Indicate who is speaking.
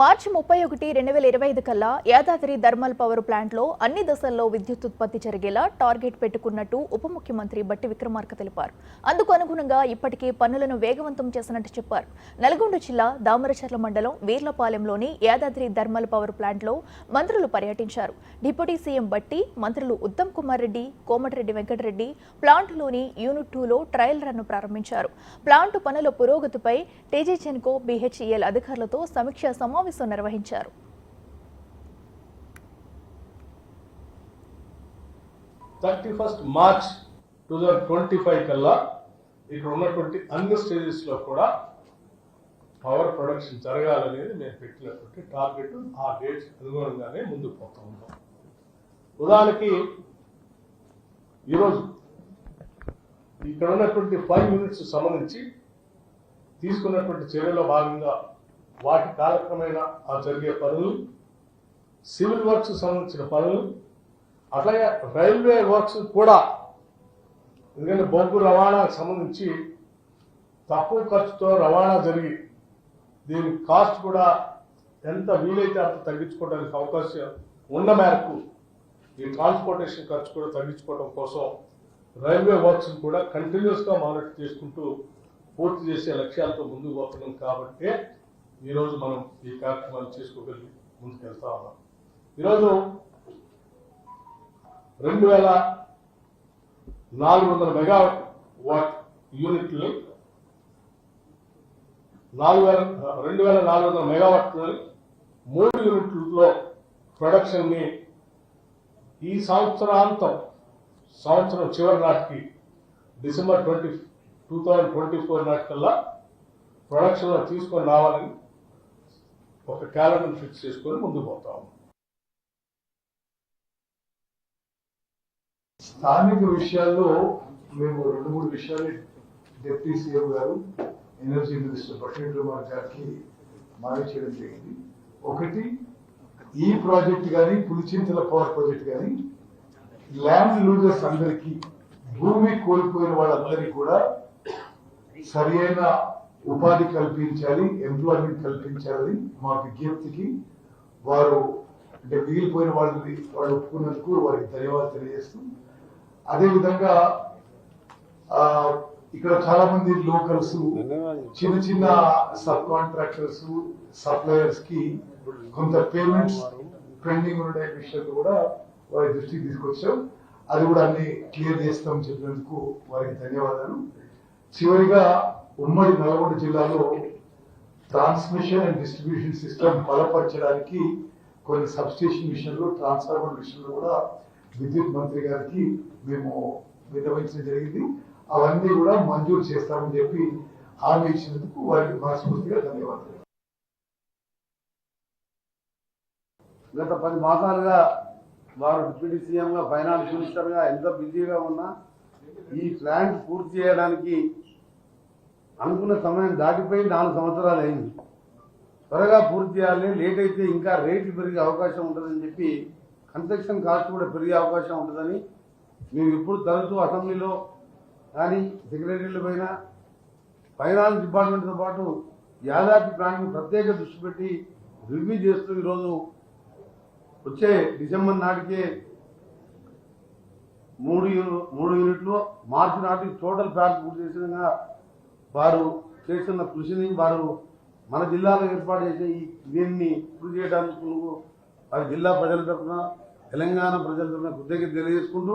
Speaker 1: మార్చి 31, 2025 కల్లా Yadadri thermal power ప్లాంట్లో అన్ని దశల్లో విద్యుత్ ఉత్పత్తి జరిగేలా టార్గెట్ పెట్టుకున్నట్టు ఉప ముఖ్యమంత్రి బట్టి విక్రమార్క తెలిపారు. అందుకు అనుగుణంగా ఇప్పటికే పనులను వేగవంతం చేసినట్టు చెప్పారు. నల్గొండ జిల్లా దామరచర్ల మండలం వీర్లపాలెంలోని యాదాద్రి థర్మల్ పవర్ ప్లాంట్లో మంత్రులు పర్యటించారు. డిప్యూటీ సీఎం బట్టి, మంత్రులు ఉత్తమ్ కుమార్ రెడ్డి, కోమటిరెడ్డి వెంకటరెడ్డి ప్లాంట్లోని యూనిట్ 2లో ట్రయల్ రన్ను ప్రారంభించారు. ప్లాంట్ పనుల పురోగతిపై టీజీజెన్కో, బీహెచ్ఈఎల్ అధికారులతో సమీక్ష సమావేశం నిర్వహించారు.
Speaker 2: 31st March 2025 కల్లా ఇక్కడ ఉన్నటువంటి అన్ని స్టేజెస్ లో కూడా పవర్ ప్రొడక్షన్ జరగాలనేది మేము పెట్టినటువంటి టార్గెట్. ఆ డేట్స్ అనుగుణంగానే ముందుకు పోతా ఉన్నాం. ఉదాహరణకి ఈరోజు ఇక్కడ ఉన్నటువంటి 5 యూనిట్స్ సంబంధించి తీసుకున్నటువంటి చర్యలో భాగంగా వాటి కాలక్రమేణా జరిగే పనులు, సివిల్ వర్క్స్ సంబంధించిన పనులు, అట్లాగే రైల్వే వర్క్స్ కూడా, ఎందుకంటే బొగ్గు రవాణాకు సంబంధించి తక్కువ ఖర్చుతో రవాణా జరిగి దీని కాస్ట్ కూడా ఎంత వీలైతే అంత తగ్గించుకోవడానికి అవకాశం ఉన్న మేరకు ఈ ట్రాన్స్పోర్టేషన్ ఖర్చు కూడా తగ్గించుకోవడం కోసం రైల్వే వర్క్స్ కూడా కంటిన్యూస్గా మానిటర్ చేసుకుంటూ పూర్తి చేసే లక్ష్యాలతో ముందుకు పోతున్నాం. కాబట్టి ఈరోజు మనం ఈ కార్యక్రమాలు చేసుకోగలిగి ముందుకెళ్తా ఉన్నాం. ఈరోజు 2400 మెగావాట్ యూనిట్లు, 2400 మెగావాట్లు 3 యూనిట్లలో ప్రొడక్షన్ ని ఈ సంవత్సరం చివరి నాటికి డిసెంబర్ 2024 నాటికల్లా ప్రొడక్షన్ లో తీసుకొని రావాలని ఒక క్యాలెండర్ ఫిక్స్ చేసుకొని ముందుకు పోతాము.
Speaker 3: స్థానిక విషయాల్లో మేము 2-3 విషయాలు డిప్యూటీ సీఎం గారు, ఎనర్జీ మినిస్టర్ బట్టి విక్రమార్క గారికి మనవి చేయడం జరిగింది. ఒకటి, ఈ ప్రాజెక్ట్ కానీ పులిచింతల పవర్ ప్రాజెక్ట్ కానీ ల్యాండ్ లూజర్స్ అందరికీ, భూమి కోల్పోయిన వాళ్ళందరికీ కూడా సరి అయిన ఉపాధి కల్పించాలి, ఎంప్లాయ్మెంట్ కల్పించాలని మా విజ్ఞప్తికి వారు అంటే మిగిలిపోయిన వాళ్ళు ఒప్పుకున్నందుకు వారికి ధన్యవాదాలు తెలియజేస్తూ, అదేవిధంగా ఇక్కడ చాలా మంది లోకల్స్, చిన్న చిన్న సబ్ కాంట్రాక్టర్స్, సప్లయర్స్ కి కొంత పేమెంట్స్ పెండింగ్ ఉండే విషయాలు కూడా వారి దృష్టికి తీసుకొచ్చాం. అది కూడా అన్ని క్లియర్ చేస్తామని చెప్పినందుకు వారికి ధన్యవాదాలు. చివరిగా ఉమ్మడి నల్గొండ జిల్లాలో ట్రాన్స్మిషన్ అండ్ డిస్ట్రిబ్యూషన్ సిస్టమ్ బలపరచడానికి కొన్ని సబ్స్టేషన్ విషయంలో, ట్రాన్స్ఫార్మర్ విషయంలో కూడా విద్యుత్ మంత్రి గారికి మేము విన్నవించడం జరిగింది. అవన్నీ కూడా మంజూరు చేస్తామని చెప్పి హామీ ఇచ్చినందుకు వారికి మనస్ఫూర్తిగా ధన్యవాదాలు.
Speaker 4: గత 10 మాసాలుగా వారు డిప్యూటీ సీఎంగా, ఫైనాన్స్ మినిస్టర్గా ఎంత బిజీగా ఉన్నా ఈ ప్లాంట్ పూర్తి చేయడానికి అనుకున్న సమయం దాటిపోయి 4 సంవత్సరాలు అయింది. త్వరగా పూర్తి చేయాలి, లేట్ అయితే ఇంకా రేట్లు పెరిగే అవకాశం ఉంటుందని చెప్పి, కన్స్ట్రక్షన్ కాస్ట్ కూడా పెరిగే అవకాశం ఉంటుందని మేము ఇప్పుడు తరచూ అసెంబ్లీలో కానీ సెక్రటరీల పైన ఫైనాన్స్ డిపార్ట్మెంట్తో పాటు యాదాద్రి ప్లాంట్ని ప్రత్యేక దృష్టి పెట్టి రివ్యూ చేస్తూ ఈరోజు వచ్చే డిసెంబర్ నాటికే 3 యూనిట్లు, మార్చి నాటికి టోటల్ ప్లాంట్ పూర్తి చేసినగా వారు చేస్తున్న కృషిని, వారు మన జిల్లాలో ఏర్పాటు చేసే దీన్ని పూర్తి చేయడానికి వారి జిల్లా ప్రజల తరఫున, తెలంగాణ ప్రజల తరఫున కృతజ్ఞత తెలియజేసుకుంటూ